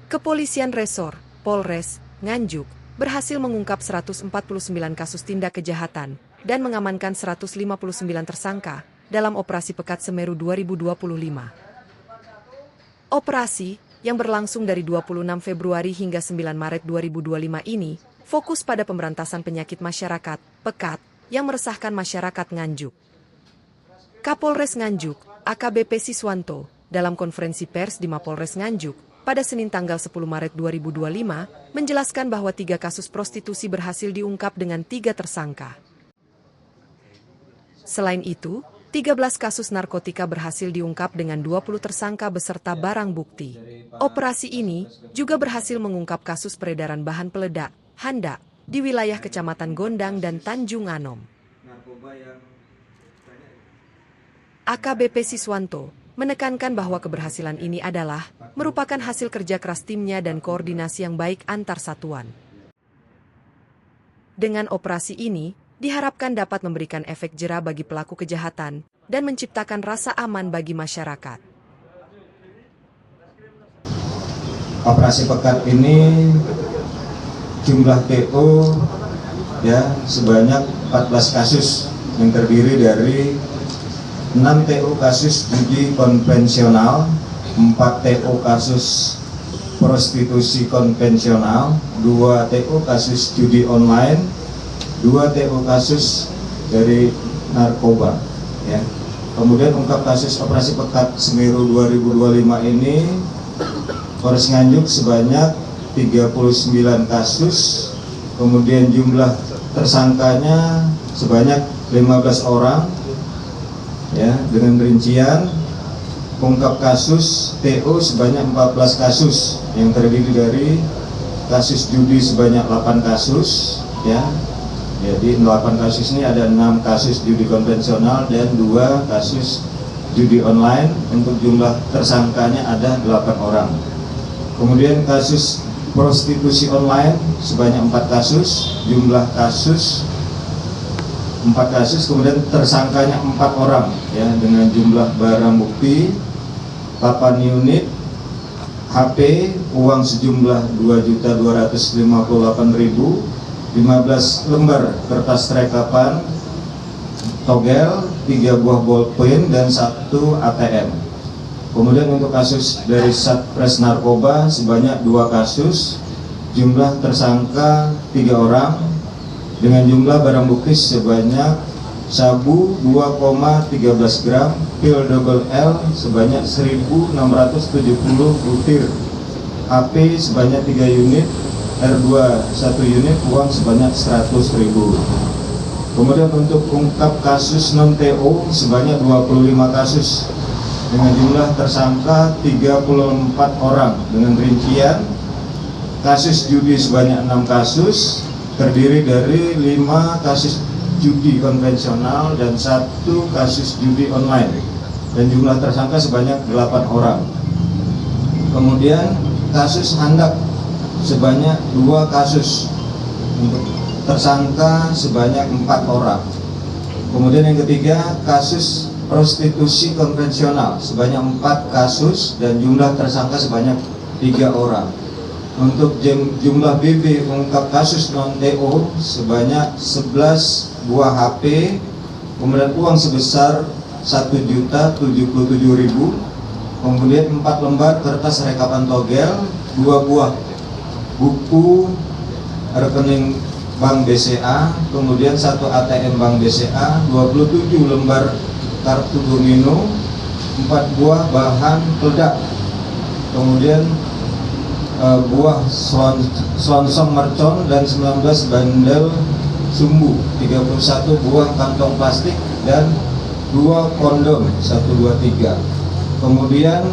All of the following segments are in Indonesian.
Kepolisian Resor, Polres, Nganjuk, berhasil mengungkap 149 kasus tindak kejahatan dan mengamankan 159 tersangka dalam Operasi Pekat Semeru 2025. Operasi, yang berlangsung dari 26 Februari hingga 9 Maret 2025 ini, fokus pada pemberantasan penyakit masyarakat, pekat, yang meresahkan masyarakat Nganjuk. Kapolres Nganjuk, AKBP Siswanto, dalam konferensi pers di Mapolres Nganjuk, pada Senin tanggal 10 Maret 2025, menjelaskan bahwa 3 kasus prostitusi berhasil diungkap dengan 3 tersangka. Selain itu, 13 kasus narkotika berhasil diungkap dengan 20 tersangka beserta barang bukti. Operasi ini juga berhasil mengungkap kasus peredaran bahan peledak, handak, di wilayah Kecamatan Gondang dan Tanjung Anom. AKBP Siswanto menekankan bahwa keberhasilan ini adalah merupakan hasil kerja keras timnya dan koordinasi yang baik antar satuan. Dengan operasi ini, diharapkan dapat memberikan efek jera bagi pelaku kejahatan dan menciptakan rasa aman bagi masyarakat. Operasi Pekat ini jumlah TO sebanyak 14 kasus yang terdiri dari 6 TO kasus judi konvensional, 4 TO kasus prostitusi konvensional, 2 TO kasus judi online, 2 TO kasus dari narkoba. Kemudian ungkap kasus Operasi Pekat Semeru 2025 ini, Polres Nganjuk sebanyak 39 kasus, kemudian jumlah tersangkanya sebanyak 15 orang. Dengan rincian ungkap kasus TO sebanyak 14 kasus yang terdiri dari kasus judi sebanyak 8 kasus. Jadi 8 kasus ini ada 6 kasus judi konvensional dan 2 kasus judi online. Untuk jumlah tersangkanya ada 8 orang. Kemudian kasus prostitusi online sebanyak 4 kasus, jumlah kasus 4 kasus, kemudian tersangkanya 4 orang dengan jumlah barang bukti 8 unit HP, uang sejumlah 2.258.000, 15 lembar kertas rekapan togel, 3 buah bolpen dan 1 ATM. Kemudian untuk kasus dari Satres Narkoba sebanyak 2 kasus, jumlah tersangka 3 orang dengan jumlah barang bukti sebanyak sabu 2,13 gram, pil double L sebanyak 1.670 butir, HP sebanyak 3 unit, R2 1 unit, uang sebanyak 100.000. Kemudian untuk ungkap kasus non-TO sebanyak 25 kasus dengan jumlah tersangka 34 orang dengan rincian kasus judi sebanyak 6 kasus, terdiri dari 5 kasus judi konvensional dan 1 kasus judi online, dan jumlah tersangka sebanyak 8 orang. Kemudian kasus handak sebanyak 2 kasus, untuk tersangka sebanyak 4 orang. Kemudian yang ketiga, kasus prostitusi konvensional sebanyak 4 kasus dan jumlah tersangka sebanyak 3 orang. Untuk jumlah BB ungkap kasus non-TO sebanyak 11 buah HP, kemudian uang sebesar 1.077.000, kemudian 4 lembar kertas rekapan togel, 2 buah buku rekening Bank BCA, kemudian 1 ATM Bank BCA, 27 lembar kartu domino, 4 buah bahan peledak, kemudian buah selongsong mercon dan 19 bandel sumbu, 31 buah kantong plastik dan 2 kondom 1, 2, 3. Kemudian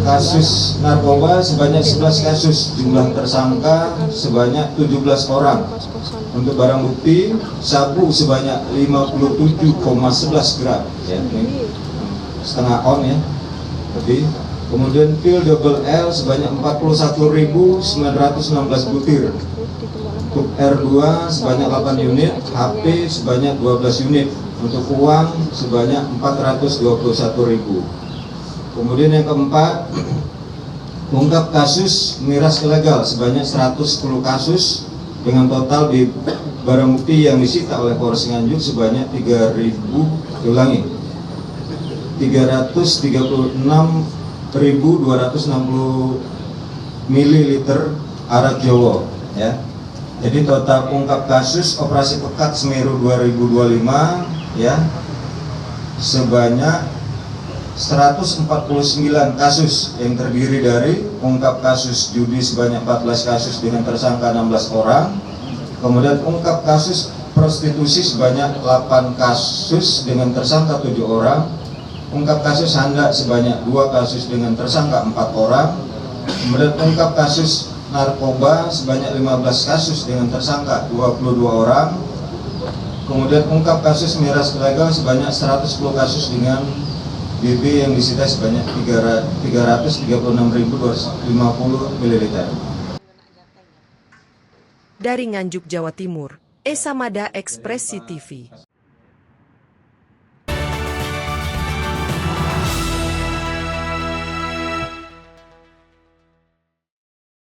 kasus narkoba sebanyak 11 kasus, jumlah tersangka sebanyak 17 orang. Untuk barang bukti sabu sebanyak 57,11 gram, setengah on lebih. Kemudian pil double L sebanyak 41.916 butir, untuk R2 sebanyak 8 unit, HP sebanyak 12 unit, untuk uang sebanyak 421.000. Kemudian yang keempat, ungkap kasus miras ilegal sebanyak 110 kasus dengan total di barang bukti yang disita oleh Polres Nganjuk sebanyak 336.260 mililiter arak Jowo, ya. Jadi total ungkap kasus operasi pekat Semeru 2025, ya, sebanyak 149 kasus yang terdiri dari ungkap kasus judi sebanyak 14 kasus dengan tersangka 16 orang, kemudian ungkap kasus prostitusi sebanyak 8 kasus dengan tersangka 7 orang, ungkap kasus handak sebanyak 2 kasus dengan tersangka 4 orang, kemudian ungkap kasus narkoba sebanyak 15 kasus dengan tersangka 22 orang, kemudian ungkap kasus miras ilegal sebanyak 110 kasus dengan BB yang disita sebanyak 336.250 ml. Dari Nganjuk, Jawa Timur, Esa Mada, Ekspresi TV.